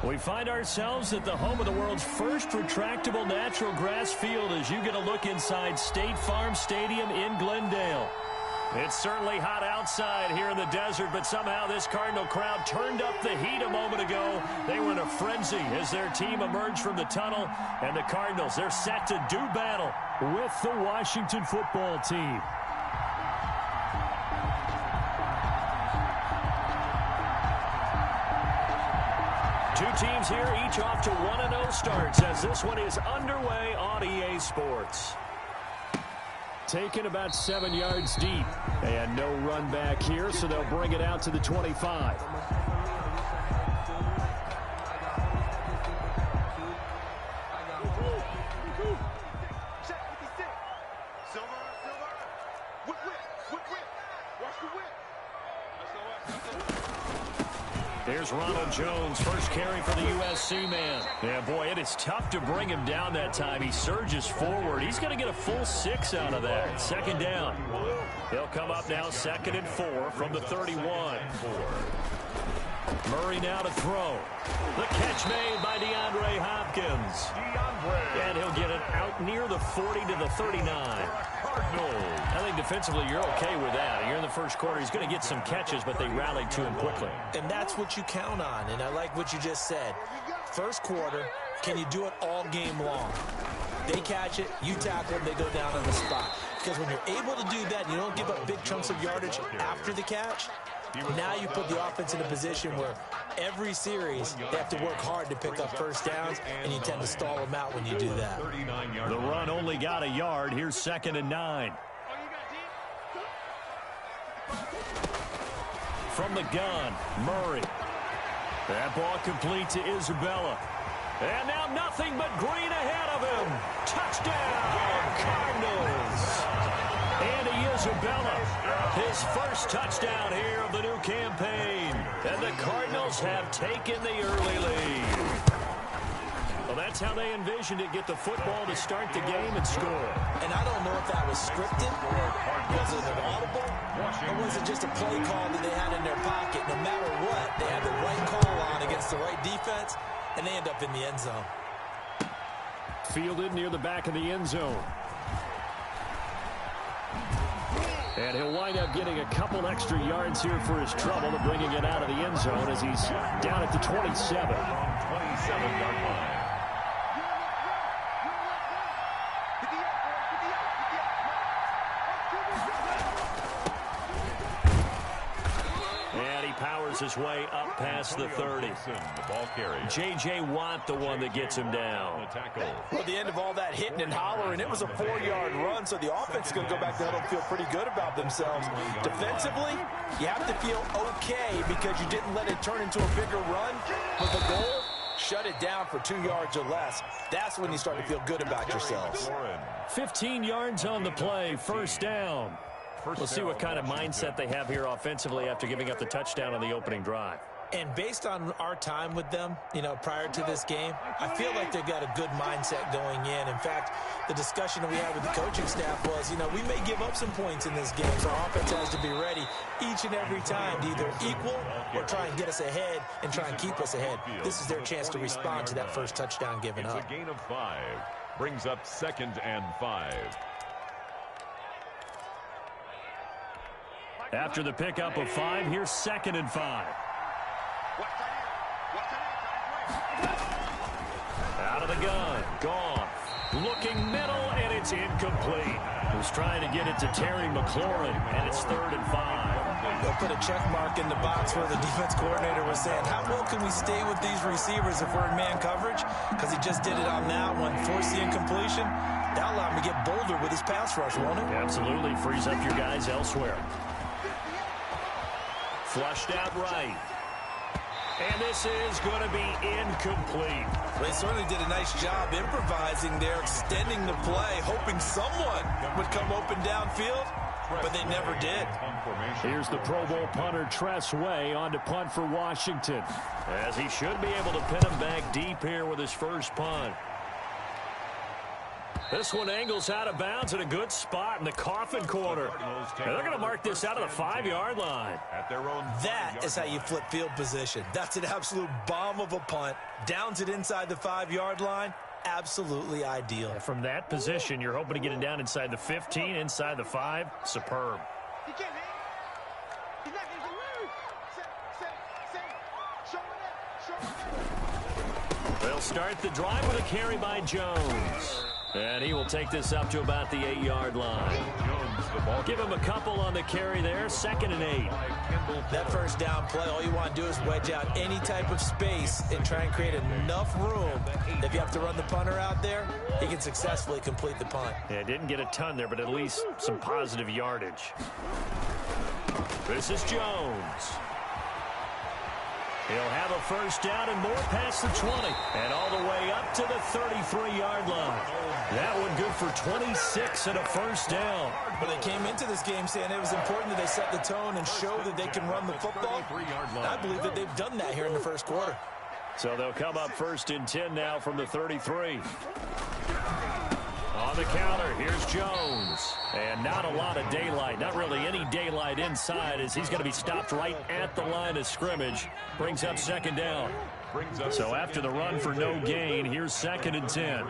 We find ourselves at the home of the world's first retractable natural grass field as you get a look inside State Farm Stadium in Glendale. It's certainly hot outside here in the desert, but somehow this Cardinal crowd turned up the heat a moment ago. They were in a frenzy as their team emerged from the tunnel, and the Cardinals, they're set to do battle with the Washington football team. Two teams here, each off to 1-0 starts as this one is underway on EA Sports. Taken about 7 yards deep. And no run back here, so they'll bring it out to the 25. There's Ronald Jones, first carry for the USC man. Yeah, boy, it is tough to bring him down that time. He surges forward. He's going to get a full 6 out of that. Second down. They'll come up now 2nd and 4 from the 31. Murray now to throw. The catch made by DeAndre Hopkins. And he'll get it out near the 40 to the 39. I think defensively you're okay with that. You're in the first quarter. He's going to get some catches, but they rallied to him quickly. And that's what you count on, and I like what you just said. First quarter, can you do it all game long? They catch it, you tackle them, they go down on the spot. Because when you're able to do that and you don't give up big chunks of yardage after the catch, now you put the offense in a position where every series they have to work hard to pick up first downs, and you tend to stall them out when you do that. The run only got a yard. Here's 2nd and 9. From the gun, Murray. That ball complete to Isabella. And now nothing but green ahead of him. Touchdown, Cardinals. Andy Isabella, his first touchdown here of the new campaign. And the Cardinals have taken the early lead. Well, that's how they envisioned it, get the football to start the game and score. And I don't know if that was scripted, was it an audible, or was it just a play call that they had in their pocket? No matter what, they had the right call on against the right defense, and they end up in the end zone. Fielded near the back of the end zone. And he'll wind up getting a couple extra yards here for his trouble to bringing it out of the end zone as he's down at the 27. 27-yard line. Powers his way up past the 30. J.J. Watt, the one that gets him down. Well, the end of all that hitting and hollering, it was a 4-yard run, so the offense is going to go back there and feel pretty good about themselves. Defensively, you have to feel okay because you didn't let it turn into a bigger run. But the goal, shut it down for 2 yards or less. That's when you start to feel good about yourselves. 15 yards on the play, first down. We'll see what kind of mindset they have here offensively after giving up the touchdown on the opening drive. And based on our time with them, prior to this game, I feel like they've got a good mindset going in. In fact, the discussion that we had with the coaching staff was, we may give up some points in this game, so our offense has to be ready each and every time to either equal or try and get us ahead and try and keep us ahead. This is their chance to respond to that first touchdown given up. It's a gain of 5. Brings up 2nd and 5. After the pickup of 5, here's 2nd and 5. Out of the gun, gone. Looking middle, and it's incomplete. He's trying to get it to Terry McLaurin, and it's 3rd and 5. They'll put a check mark in the box where the defense coordinator was saying, how well can we stay with these receivers if we're in man coverage? Because he just did it on that one, forced the incompletion. That'll allow him to get bolder with his pass rush, won't it? Absolutely, frees up your guys elsewhere. Flushed out right. And this is going to be incomplete. They certainly did a nice job improvising there, extending the play, hoping someone would come open downfield, but they never did. Here's the Pro Bowl punter Tress Way on to punt for Washington, as he should be able to pin him back deep here with his first punt. This one angles out of bounds in a good spot in the coffin corner. And they're going to mark this out of the 5-yard line. That is how you flip field position. That's an absolute bomb of a punt. Downs it inside the 5-yard line. Absolutely ideal. And from that position, you're hoping to get it down inside the 15, inside the 5. Superb. They'll start the drive with a carry by Jones. And he will take this up to about the 8-yard line. Give him a couple on the carry there. 2nd and 8. That first down play, all you want to do is wedge out any type of space and try and create enough room. If you have to run the punter out there, he can successfully complete the punt. Yeah, didn't get a ton there, but at least some positive yardage. This is Jones. He'll have a first down and more past the 20. And all the way up to the 33-yard line. That one good for 26 and a first down. But they came into this game saying it was important that they set the tone and show that they can run the football. I believe that they've done that here in the first quarter. So they'll come up 1st and 10 now from the 33. On the counter, here's Jones. And not a lot of daylight, not really any daylight inside as he's going to be stopped right at the line of scrimmage. Brings up 2nd down. So after the run for no gain, here's 2nd and 10.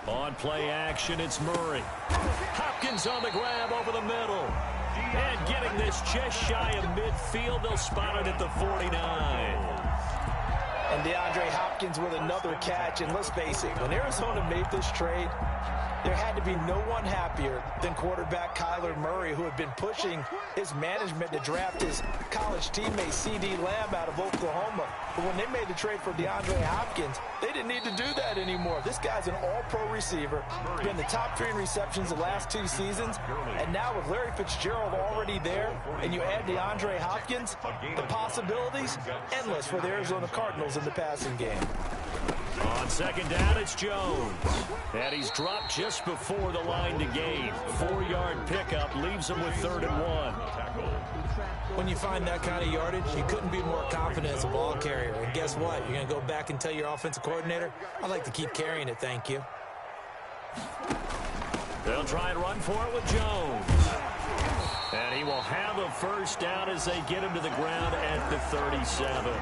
On play action, it's Murray. Hopkins on the grab over the middle. And getting this just shy of midfield, they'll spot it at the 49. And DeAndre Hopkins with another catch. And let's face it, when Arizona made this trade, there had to be no one happier than quarterback Kyler Murray, who had been pushing his management to draft his college teammate C.D. Lamb out of Oklahoma. But when they made the trade for DeAndre Hopkins, they didn't need to do that anymore. This guy's an all-pro receiver. He's been the top 3 in receptions the last 2 seasons. And now with Larry Fitzgerald already there, and you add DeAndre Hopkins, the possibilities endless for the Arizona Cardinals in the passing game. On 2nd down, it's Jones. And he's dropped just before the line to gain. 4-yard pickup leaves him with 3rd and 1. When you find that kind of yardage, you couldn't be more confident as a ball carrier. And guess what? You're going to go back and tell your offensive coordinator, I'd like to keep carrying it, thank you. They'll try and run for it with Jones. And he will have a first down as they get him to the ground at the 37.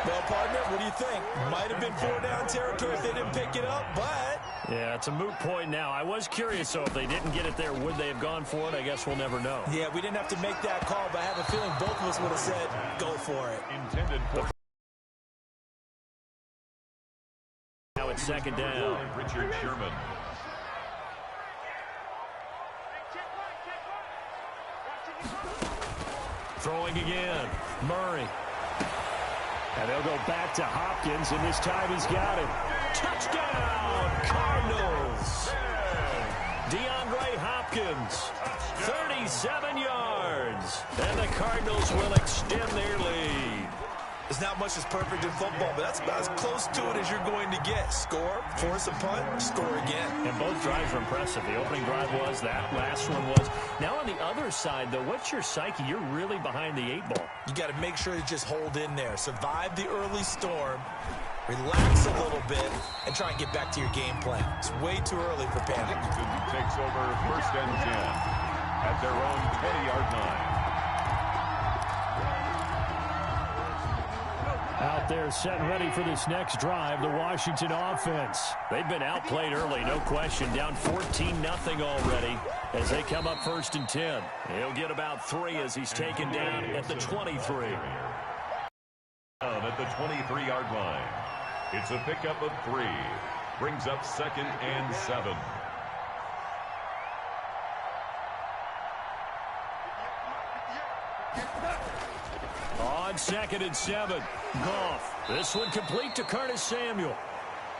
Well, partner, what do you think? Might have been 4-down territory if they didn't pick it up, but... Yeah, it's a moot point now. I was curious, so if they didn't get it there, would they have gone for it? I guess we'll never know. Yeah, we didn't have to make that call, but I have a feeling both of us would have said, go for it. Intended for... Now it's 2nd down. Richard Sherman. Throwing again. Murray. And they'll go back to Hopkins, and this time he's got it. Touchdown, Cardinals! DeAndre Hopkins, 37 yards. And the Cardinals will extend their lead. There's not much that's perfect in football, but that's about as close to it as you're going to get. Score, force a punt, score again. And both drives were impressive. The opening drive was, that last one was. Now on the other side, though, what's your psyche? You're really behind the 8 ball. You got to make sure you just hold in there. Survive the early storm, relax a little bit, and try and get back to your game plan. It's way too early for panic. Takes over 1st and 10 at their own 20-yard line. Out there set and ready for this next drive, the Washington offense. They've been outplayed early, no question. Down 14-0 already as they come up 1st and 10. He'll get about 3 as he's taken down at the 23. Down at the 23-yard line. It's a pickup of 3. Brings up 2nd and 7. On 2nd and 7, Goff. This one complete to Curtis Samuel.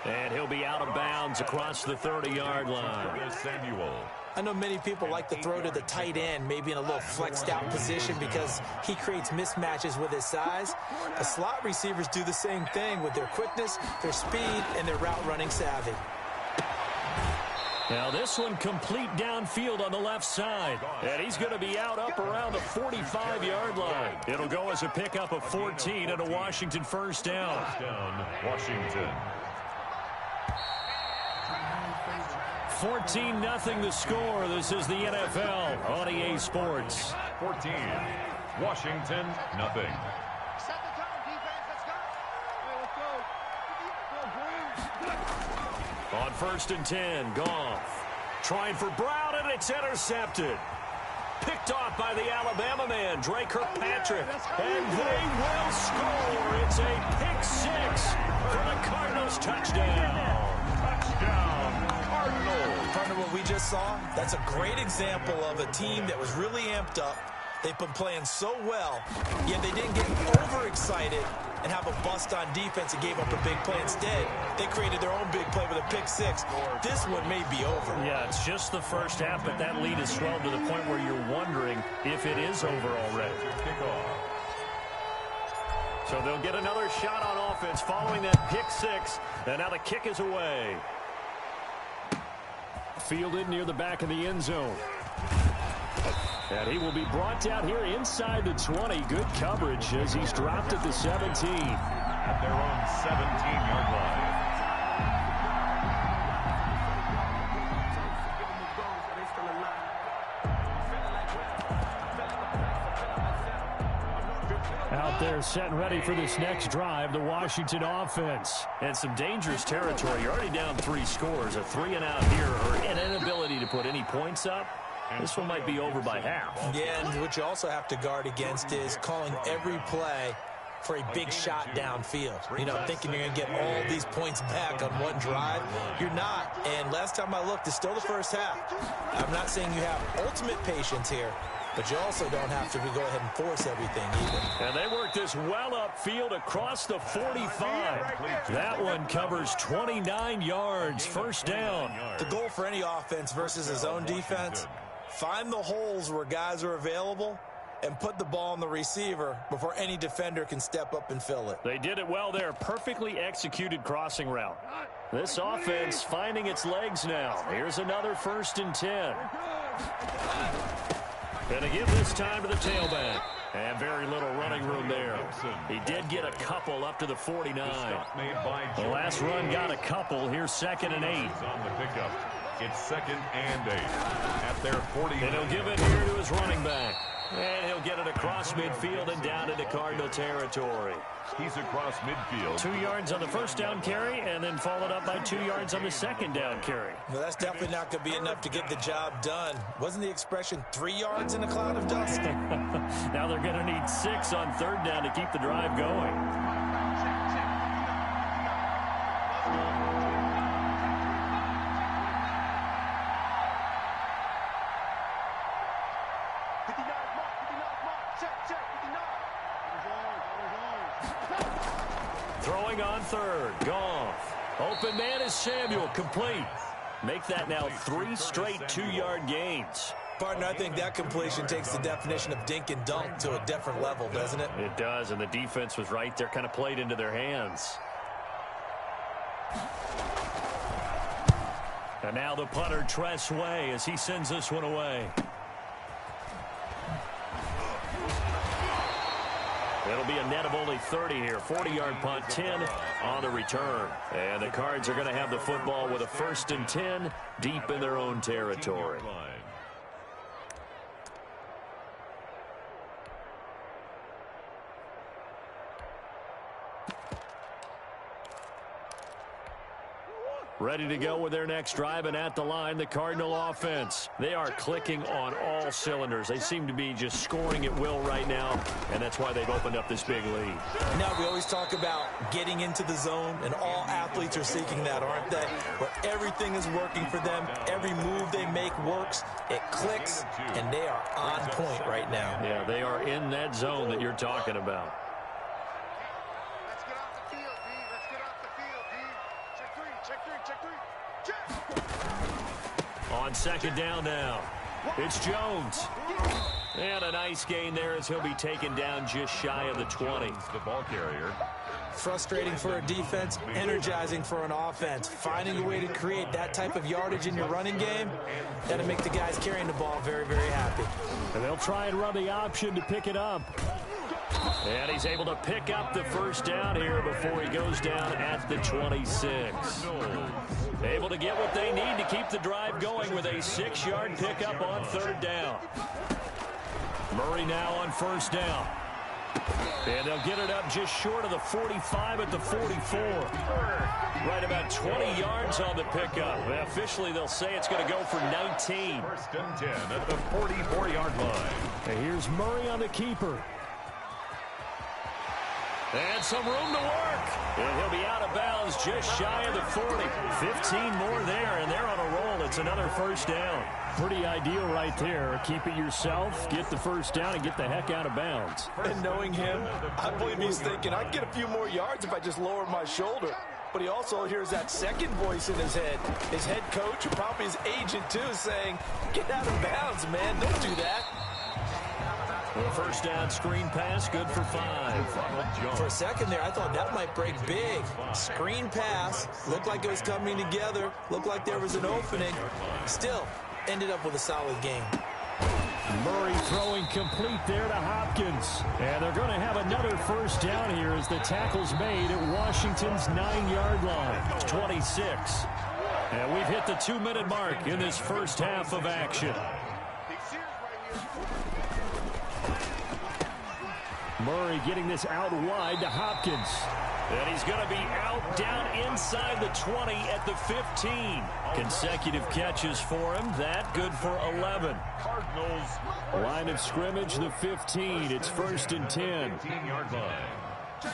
And he'll be out of bounds across the 30-yard line. Samuel. I know many people like to throw to the tight end, maybe in a little flexed out position because he creates mismatches with his size. The slot receivers do the same thing with their quickness, their speed, and their route running savvy. Now this one complete downfield on the left side. And he's going to be out up around the 45-yard line. It'll go as a pickup of 14 and a Washington first down. Washington. 14-0 the score. This is the NFL on EA Sports. 14. Washington, nothing. On 1st and 10, Goff. Trying for Brown, and it's intercepted. Picked off by the Alabama man, Drake Kirkpatrick. And they will score. It's a pick six for the Cardinals touchdown. Touchdown, Cardinals. Partner, what we just saw, that's a great example of a team that was really amped up. They've been playing so well, yet they didn't get overexcited and have a bust on defense and gave up a big play. Instead, they created their own big play with a pick six. This one may be over. Yeah, it's just the first half, but that lead has swelled to the point where you're wondering if it is over already. So they'll get another shot on offense following that pick six, and now the kick is away. Fielded near the back of the end zone. And he will be brought down here inside the 20. Good coverage as he's dropped at the 17. At their own 17-yard line. Out there set and ready for this next drive, the Washington offense. And some dangerous territory. You're already down 3 scores. A 3-and-out here, or an inability to put any points up. This one might be over by half. Yeah, and what you also have to guard against is calling every play for a big shot downfield. You know, thinking you're going to get all these points back on one drive. You're not. And last time I looked, it's still the first half. I'm not saying you have ultimate patience here, but you also don't have to go ahead and force everything either. And they work this well upfield across the 45. That one covers 29 yards. First down. The goal for any offense versus his own defense, find the holes where guys are available and put the ball on the receiver before any defender can step up and fill it. They did it well there. Perfectly executed crossing route. This offense finding its legs now. Here's another 1st and 10. Going to give this time to the tailback. And very little running room there. He did get a couple up to the 49. The last run got a couple. Here's 2nd and 8. On the pickup. It's 2nd and 8 at their 40. And he'll give it here to his running back. And he'll get it across midfield and down into Cardinal territory. He's across midfield. 2 yards on the first down carry, and then followed up by 2 yards on the second down carry. Well, that's definitely not going to be enough to get the job done. Wasn't the expression 3 yards in a cloud of dust? Now they're going to need 6 on 3rd down to keep the drive going. Throwing on 3rd, Goff. Open man is Samuel, complete. Make that now 3 straight 2-yard gains. Partner, I think that completion takes the definition of dink and dunk to a different level, doesn't it? It does, and the defense was right there, kind of played into their hands. And now the punter, Tress Way, as he sends this one away. It'll be a net of only 30 here. 40-yard punt, 10 on the return. And the Cards are going to have the football with a 1st and 10 deep in their own territory. Ready to go with their next drive, and at the line, the Cardinal offense. They are clicking on all cylinders. They seem to be just scoring at will right now, and that's why they've opened up this big lead. Now, we always talk about getting into the zone, and all athletes are seeking that, aren't they? Where everything is working for them, every move they make works, it clicks, and they are on point right now. Yeah, they are in that zone that you're talking about. On 2nd down now, it's Jones. And a nice gain there as he'll be taken down just shy of the 20. The ball carrier. Frustrating for a defense, energizing for an offense. Finding a way to create that type of yardage in your running game, that'll make the guys carrying the ball very, very happy. And they'll try and run the option to pick it up. And he's able to pick up the first down here before he goes down at the 26. Able to get what they need to keep the drive going with a 6-yard pickup on third down. Murray now on first down. And they'll get it up just short of the 45 at the 44. Right about 20 yards on the pickup. Officially, they'll say it's going to go for 19. First and 10 at the 44-yard line. And here's Murray on the keeper. And some room to work. And he'll be out of bounds just shy of the 40. 15 more there, and they're on a roll. It's another first down. Pretty ideal right there. Keep it yourself, get the first down, and get the heck out of bounds. And knowing him, I believe he's thinking, I can get a few more yards if I just lower my shoulder. But he also hears that second voice in his head. His head coach, or probably his agent too, saying, get out of bounds, man. Don't do that. Well, first down screen pass, good for 5. For a second there, I thought that might break big. Screen pass, looked like it was coming together, looked like there was an opening. Still, ended up with a solid game. Murray throwing complete there to Hopkins. And they're going to have another first down here as the tackle's made at Washington's 9-yard line. 26. And we've hit the 2-minute mark in this first half of action. Murray getting this out wide to Hopkins. And he's going to be out down inside the 20 at the 15. Consecutive catches for him. That good for 11. Cardinals. Line of scrimmage, the 15. It's first and 10. 15-yard line.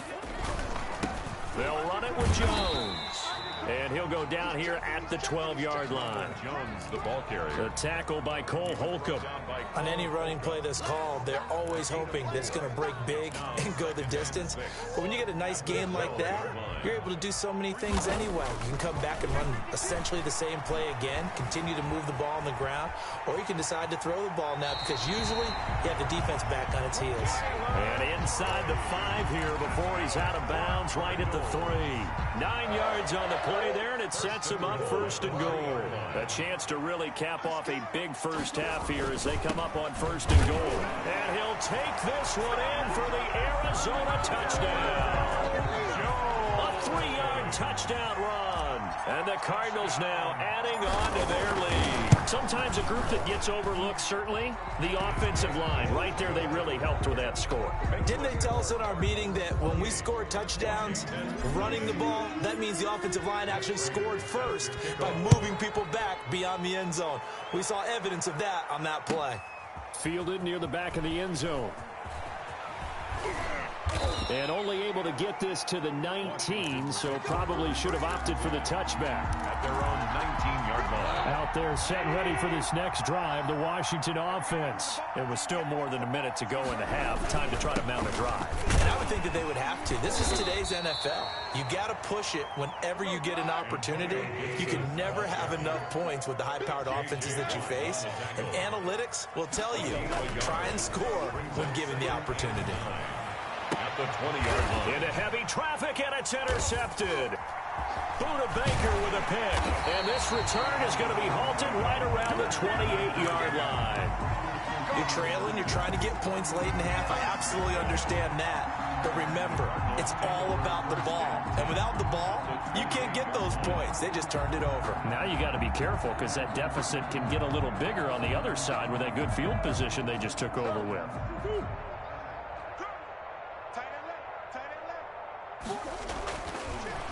They'll run it with Jones. And he'll go down here at the 12-yard line. Jones, the ball carrier. A tackle by Cole Holcomb. On any running play that's called, they're always hoping that it's going to break big and go the distance. But when you get a nice game like that, you're able to do so many things anyway. You can come back and run essentially the same play again, continue to move the ball on the ground, or you can decide to throw the ball now because usually you have the defense back on its heels. And inside the 5 here before he's out of bounds right at the 3. 9 yards on the play there, and it sets him up first and goal. A chance to really cap off a big first half here as they come up on first and goal. And he'll take this one in for the Arizona touchdown. A 3-yard touchdown run. And the Cardinals now adding on to their lead. Sometimes a group that gets overlooked, certainly, the offensive line. Right there, they really helped with that score. Didn't they tell us in our meeting that when we score touchdowns running the ball, that means the offensive line actually scored first by moving people back beyond the end zone? We saw evidence of that on that play. Fielded near the back of the end zone. And only able to get this to the 19, so probably should have opted for the touchback. At their own 19-yard line. Out there set ready for this next drive, the Washington offense. It was still more than a minute to go in the half. Time to try to mount a drive. And I would think that they would have to. This is today's NFL. You got to push it whenever you get an opportunity. You can never have enough points with the high-powered offenses that you face. And analytics will tell you, try and score when given the opportunity. At the 20-yard line. Into heavy traffic, and it's intercepted. Buda Baker with a pick. And this return is going to be halted right around the 28-yard line. You're trailing, you're trying to get points late in the half. I absolutely understand that. But remember, it's all about the ball. And without the ball, you can't get those points. They just turned it over. Now you got to be careful because that deficit can get a little bigger on the other side with that good field position they just took over with.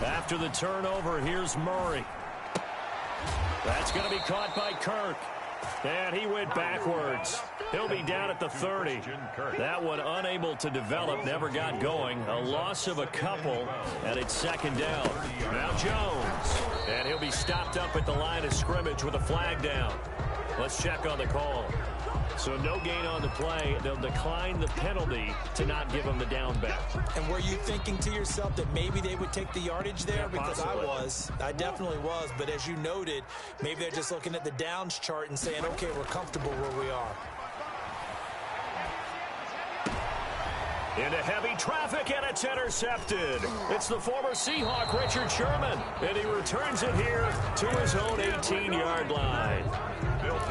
After the turnover, here's Murray. That's going to be caught by Kirk. And he went backwards. He'll be down at the 30. That one unable to develop, never got going. A loss of a couple, and it's second down. Now Jones. And he'll be stopped up at the line of scrimmage with a flag down. Let's check on the call. So no gain on the play. They'll decline the penalty to not give him the down back. And were you thinking to yourself that maybe they would take the yardage there? Yeah, because possibly. I definitely was. But as you noted, maybe they're just looking at the downs chart and saying, okay, we're comfortable where we are. Into heavy traffic, and it's intercepted. It's the former Seahawk, Richard Sherman, and he returns it here to his own 18-yard line.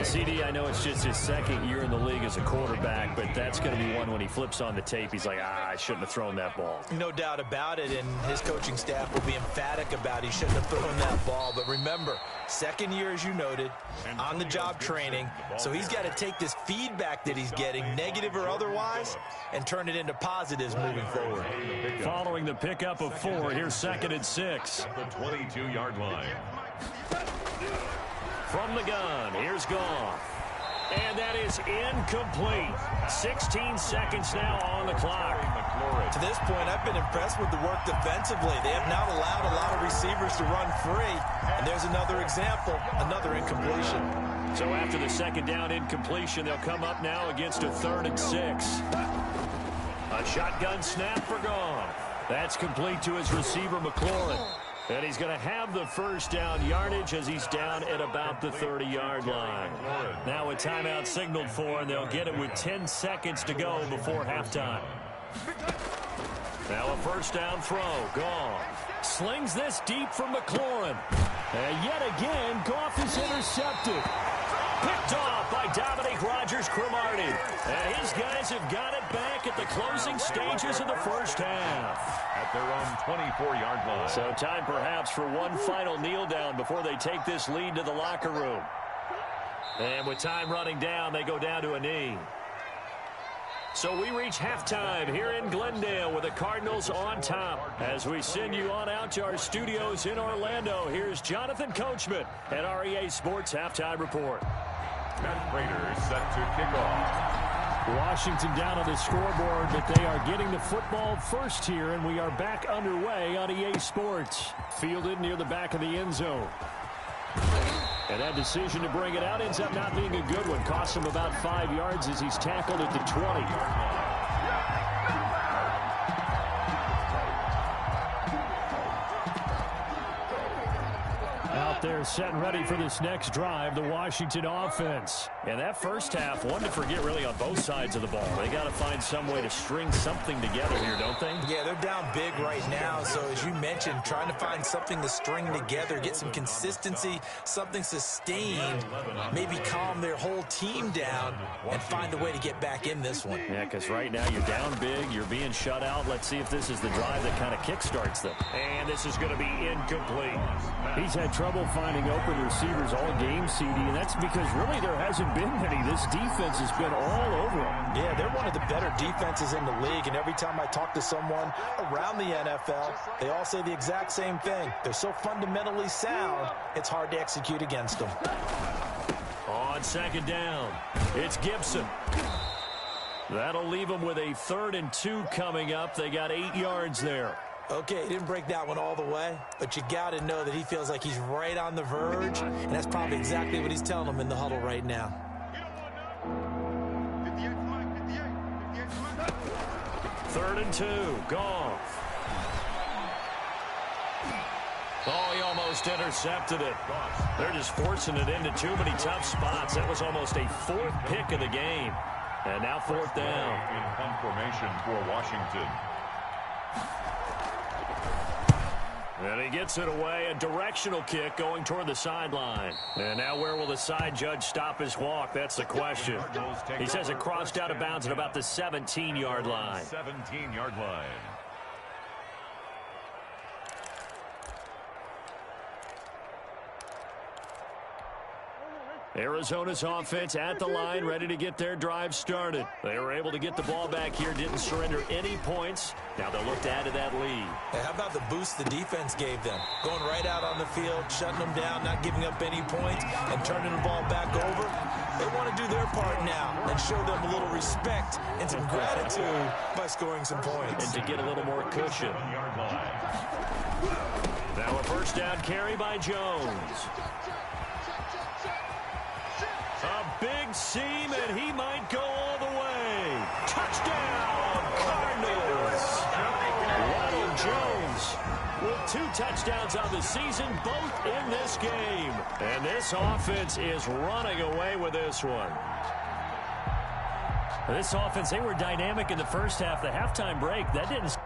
CD, I know it's just his second year in the league as a quarterback, but that's going to be one when he flips on the tape. He's like, I shouldn't have thrown that ball. No doubt about it, and his coaching staff will be emphatic about he shouldn't have thrown that ball. But remember, second year, as you noted, on-the-job training, so he's got to take this feedback that he's getting, negative or otherwise, and turn it into positives moving forward. Following the pickup of 4, here's 2nd and 6. At the 22-yard line. From the gun, here's Goff. And that is incomplete. 16 seconds now on the clock. To this point, I've been impressed with the work defensively. They have not allowed a lot of receivers to run free. And there's another example, another incompletion. So after the second down incompletion, they'll come up now against a 3rd and 6. A shotgun snap for Goff. That's complete to his receiver, McLaurin. And he's going to have the first down yardage as he's down at about the 30-yard line. Now a timeout signaled for, and they'll get it with 10 seconds to go before halftime. Now a first down throw. Goff slings this deep for McLaurin. And yet again, Goff is intercepted. Picked off by Dominique Rodgers-Cromartie. And his guys have got it back at the closing stages of the first half. At their own 24-yard line. So time perhaps for one final kneel down before they take this lead to the locker room. And with time running down, they go down to a knee. So we reach halftime here in Glendale with the Cardinals on top. As we send you on out to our studios in Orlando, here's Jonathan Coachman at REA Sports Halftime Report. And Raiders set to kick off. Washington down on the scoreboard, but they are getting the football first here, and we are back underway on EA Sports. Fielded near the back of the end zone. And that decision to bring it out ends up not being a good one. Costs him about 5 yards as he's tackled at the 20. Out there set and ready for this next drive, the Washington offense. And that first half, one to forget really on both sides of the ball. They got to find some way to string something together here, don't they? Yeah, they're down big right now. So as you mentioned, trying to find something to string together, get some consistency, something sustained, maybe calm their whole team down and find a way to get back in this one. Yeah, because right now you're down big, you're being shut out. Let's see if this is the drive that kind of kickstarts them. And this is going to be incomplete. He's had trouble finding open receivers all game, CD, and that's because really there hasn't been many. This defense has been all over them. Yeah, they're one of the better defenses in the league, and every time I talk to someone around the NFL, they all say the exact same thing. They're so fundamentally sound, it's hard to execute against them. On second down, it's Gibson. That'll leave them with a 3rd and 2 coming up. They got 8 yards there. Okay, he didn't break that one all the way, but you got to know that he feels like he's right on the verge, and that's probably exactly what he's telling them in the huddle right now. 3rd and 2, Goff. Oh, he almost intercepted it. They're just forcing it into too many tough spots. That was almost a 4th pick of the game. And now 4th down. In punt formation for Washington. And he gets it away, a directional kick going toward the sideline. And now where will the side judge stop his walk? That's the question. He says it crossed out of bounds at about the 17-yard line. 17-yard line. Arizona's offense at the line, ready to get their drive started. They were able to get the ball back here, didn't surrender any points. Now they'll look to add to that lead. Hey, how about the boost the defense gave them? Going right out on the field, shutting them down, not giving up any points, and turning the ball back over. They want to do their part now and show them a little respect and some gratitude by scoring some points. And to get a little more cushion. Now a first down carry by Jones. A big seam, and he might go all the way. Touchdown, Cardinals! Ronald Jones with 2 touchdowns on the season, both in this game. And this offense is running away with this one. This offense, they were dynamic in the first half. The halftime break, that didn't